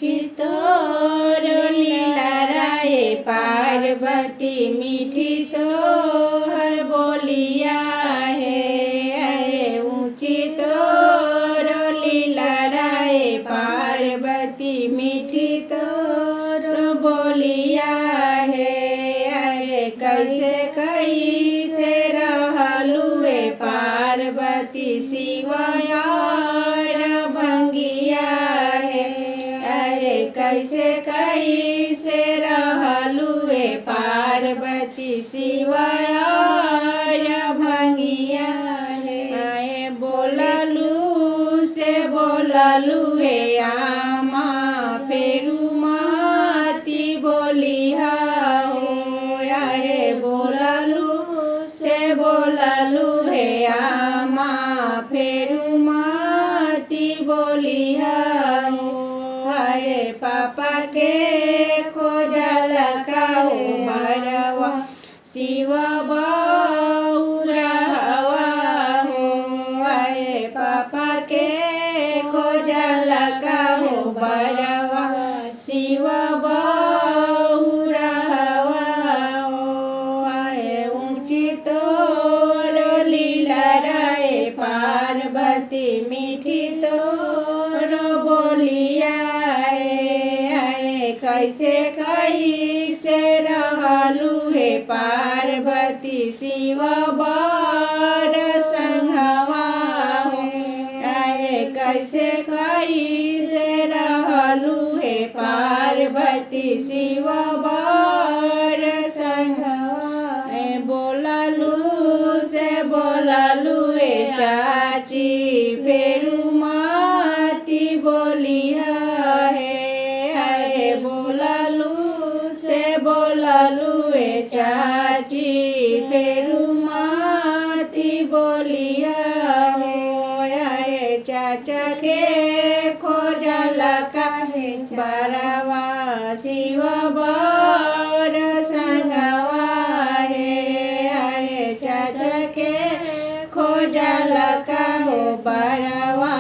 ऊँची तोर लीला राय पार्वती मीठी तोहर बोलिया है। ऊँची तोर लीला राय पार्वती मीठी तोर बोलिया है। कैसे कैसे रहलुए पार्वती शिवयार भंगिया है। कैसे कैसे रहलुए पार्वती शिवयार भंगिया है। बोललू से बोललुए आमा फेरू माती बोलिहा हो। बोललू से बोललू हे आमा फेरू माती बोलिहा हो। पापा के खोजल काहू बरवा शिव बउरहवा हो। पापा के खोजल काहू बरवा शिव बउरहवा हो। ऊँची तोर लीला राय पार्वती मीठी तोर बोलिया है। कैसे कैसे रहलू हे पार्वती शिव बर संघवा हो। कैसे कैसे रहलू हे पार्वती शिव बर संघवा। बोललू से बोललू चाची फेरू माती बोलिहा है। बोललू से बोललू चाची फेरू माती बोलिहा हो। चाचा के खोजल काहे बरवा शिव बर संगवा है। चाचा के खोजल काहो बरवा